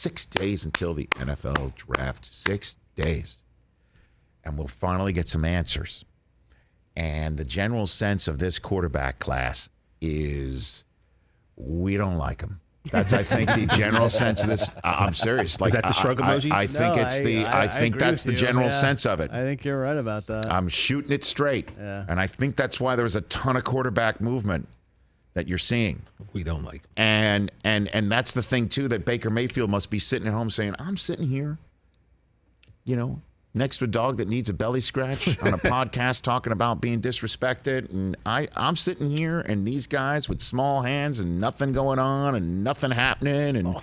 6 days until the NFL draft. 6 days. And we'll finally get some answers. And the general sense of this quarterback class is we don't like him. That's, I think, the general sense of this. I'm serious. Like, is that the shrug emoji? I think I think that's the general sense of it. I think you're right about that. I'm shooting it straight. Yeah. And I think that's why there was a ton of quarterback movement that you're seeing. We don't like him. And that's the thing, too, that Baker Mayfield must be sitting at home saying, I'm sitting here, next to a dog that needs a belly scratch on a podcast talking about being disrespected. And I'm sitting here and these guys with small hands and nothing going on and nothing happening and,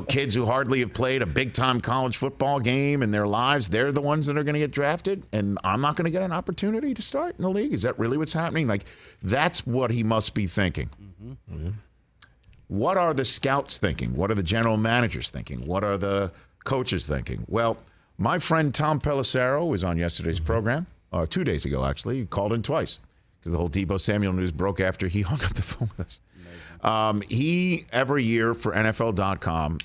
kids who hardly have played a big time college football game in their lives. They're the ones that are going to get drafted. And I'm not going to get an opportunity to start in the league. Is that really what's happening? Like, that's what he must be thinking. Mm-hmm. Mm-hmm. What are the scouts thinking? What are the general managers thinking? What are the coaches thinking? Well, my friend Tom Pelissero was on yesterday's program, 2 days ago, actually. He called in twice because the whole Deebo Samuel news broke after he hung up the phone with us. He, every year for NFL.com,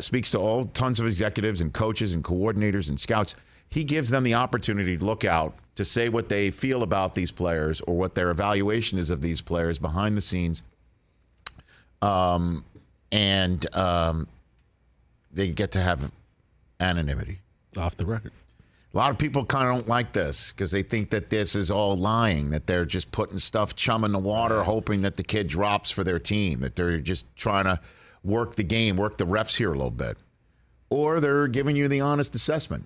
speaks to tons of executives and coaches and coordinators and scouts. He gives them the opportunity to look out, to say what they feel about these players or what their evaluation is of these players behind the scenes. They get to have anonymity. Off the record. A lot of people kind of don't like this because they think that this is all lying, that they're just putting stuff, chum in the water, hoping that the kid drops for their team, that they're just trying to work the game, work the refs here a little bit. Or they're giving you the honest assessment.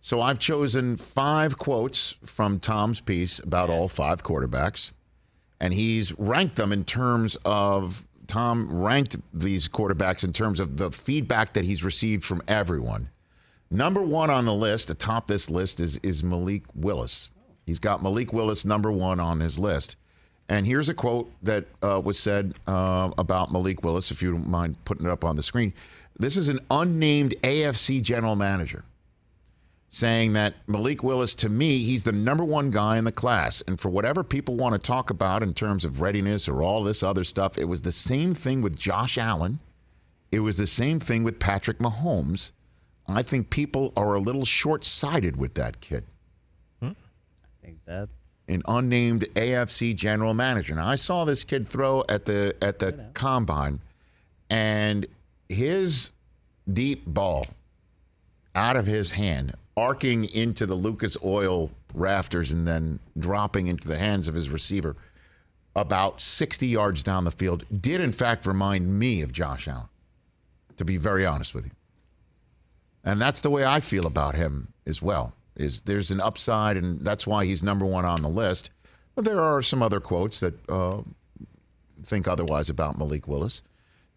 So I've chosen 5 quotes from Tom's piece about all 5 quarterbacks, and he's ranked them in terms of Tom ranked these quarterbacks in terms of the feedback that he's received from everyone. Number 1 on the list, atop this list, is Malik Willis. He's got Malik Willis number 1 on his list. And here's a quote that was said about Malik Willis, if you don't mind putting it up on the screen. This is an unnamed AFC general manager saying that Malik Willis, to me, he's the number 1 guy in the class. And for whatever people want to talk about in terms of readiness or all this other stuff, it was the same thing with Josh Allen. It was the same thing with Patrick Mahomes. I think people are a little short-sighted with that kid. I think that's an unnamed AFC general manager. Now, I saw this kid throw at the combine, and his deep ball out of his hand, arcing into the Lucas Oil rafters and then dropping into the hands of his receiver about 60 yards down the field, did in fact remind me of Josh Allen, to be very honest with you. And that's the way I feel about him as well, is there's an upside, and that's why he's number 1 on the list. But there are some other quotes that think otherwise about Malik Willis.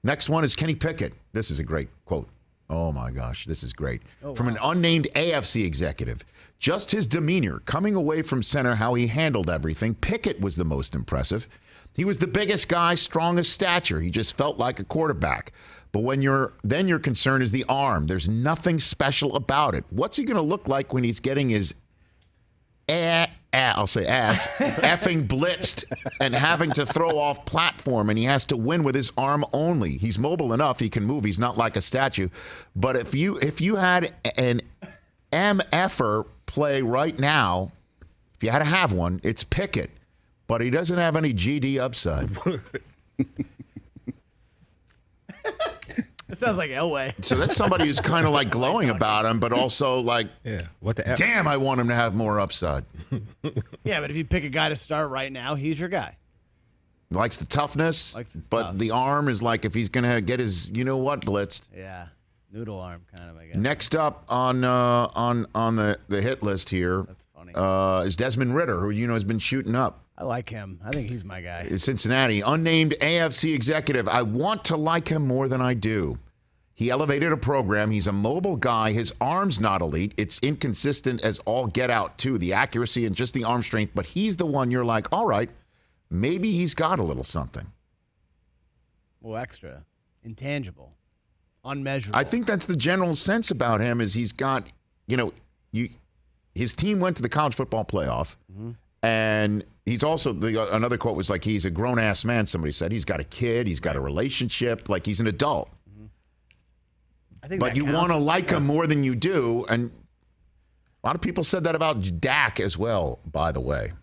Next one is Kenny Pickett. This is a great quote. Oh, my gosh, this is great. From an unnamed AFC executive. Just his demeanor, coming away from center, how he handled everything. Pickett was the most impressive. He was the biggest guy, strongest stature. He just felt like a quarterback. But when your concern is the arm. There's nothing special about it. What's he going to look like when he's getting his I'll say ass, effing blitzed and having to throw off platform, and he has to win with his arm only. He's mobile enough, he can move. He's not like a statue. But if you had an MFer play right now, if you had to have one, it's Pickett. But he doesn't have any GD upside. It sounds like Elway. So that's somebody who's kind of like glowing about him, but also like, what the F? Damn, I want him to have more upside. Yeah, but if you pick a guy to start right now, he's your guy. Likes the toughness, but the arm is like if he's going to get his, blitzed. Yeah, noodle arm kind of, I guess. Next up on the hit list here, that's funny. Is Desmond Ritter, who has been shooting up. I like him. I think he's my guy. Cincinnati, unnamed AFC executive. I want to like him more than I do. He elevated a program. He's a mobile guy. His arm's not elite. It's inconsistent as all get out, too. The accuracy and just the arm strength. But he's the one you're like, all right, maybe he's got a little something. Well, extra. Intangible. Unmeasurable. I think that's the general sense about him is he's got, his team went to the college football playoff. Mm-hmm. And he's also, another quote was like, he's a grown-ass man, somebody said. He's got a kid. He's got a relationship. Like, he's an adult. I think But you want to like him more than you do. And a lot of people said that about Dak as well, by the way.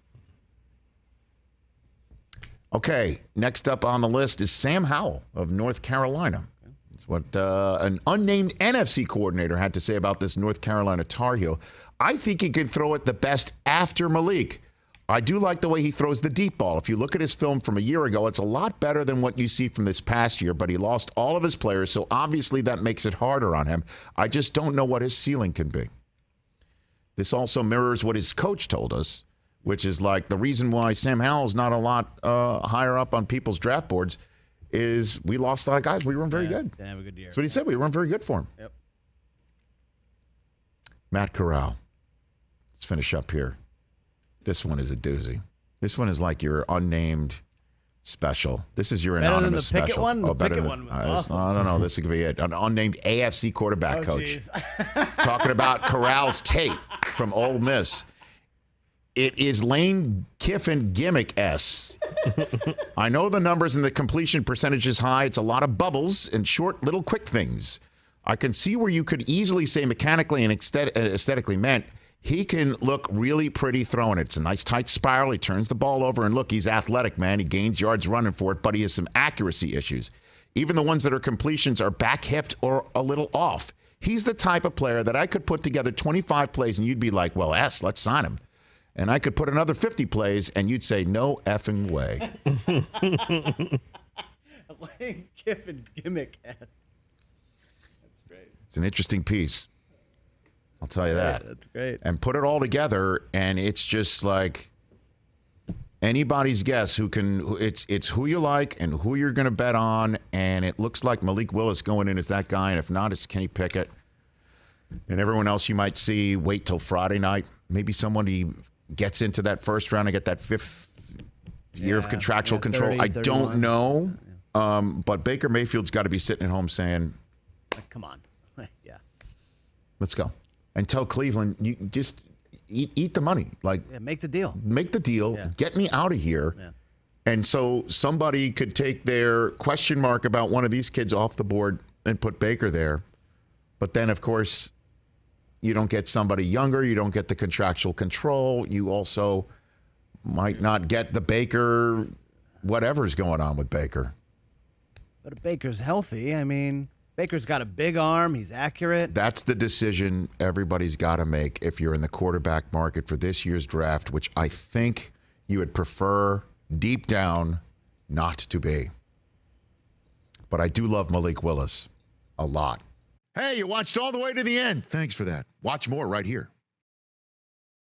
Okay, next up on the list is Sam Howell of North Carolina. That's what an unnamed NFC coordinator had to say about this North Carolina Tar Heel. I think he can throw it the best after Malik. I do like the way he throws the deep ball. If you look at his film from a year ago, it's a lot better than what you see from this past year, but he lost all of his players, so obviously that makes it harder on him. I just don't know what his ceiling can be. This also mirrors what his coach told us, which is like the reason why Sam Howell's not a lot higher up on people's draft boards is we lost a lot of guys. We weren't very good. Didn't have a good year. That's what he said. We weren't very good for him. Yep. Matt Corral. Let's finish up here. This one is a doozy. This one is like your unnamed special. This is your Better anonymous than the special. Pickett one? The better Pickett than, one was awesome. I don't know. This could be it. An unnamed AFC quarterback coach. Geez. Talking about Corral's tape from Ole Miss. It is Lane Kiffin gimmick S. I know the numbers and the completion percentage is high. It's a lot of bubbles and short, little quick things. I can see where you could easily say mechanically and aesthetically meant he can look really pretty throwing it. It's a nice tight spiral. He turns the ball over, and look, he's athletic, man. He gains yards running for it, but he has some accuracy issues. Even the ones that are completions are back-hipped or a little off. He's the type of player that I could put together 25 plays, and you'd be like, well, let's sign him. And I could put another 50 plays, and you'd say, no effing way. Lane Kiffin gimmick S. That's great. It's an interesting piece. I'll tell you that. That's great. And put it all together, and it's just like anybody's guess who can. It's who you like and who you're going to bet on, and it looks like Malik Willis going in as that guy, and if not, it's Kenny Pickett. And everyone else you might see, wait till Friday night. Maybe somebody gets into that first round and get that fifth year of contractual control. 30, I 31. don't know. But Baker Mayfield's got to be sitting at home saying, Like, come on. Yeah. let's go. And tell Cleveland, you just eat the money. Like, Make the deal. make the deal. Yeah. Get me out of here. Yeah. And so somebody could take their question mark about one of these kids off the board and put Baker there. But then, of course, you don't get somebody younger. You don't get the contractual control. You also might not get the Baker, whatever's going on with Baker. But if Baker's healthy, I mean, Baker's got a big arm. He's accurate. That's the decision everybody's got to make if you're in the quarterback market for this year's draft, which I think you would prefer deep down not to be. But I do love Malik Willis a lot. Hey, you watched all the way to the end. Thanks for that. Watch more right here.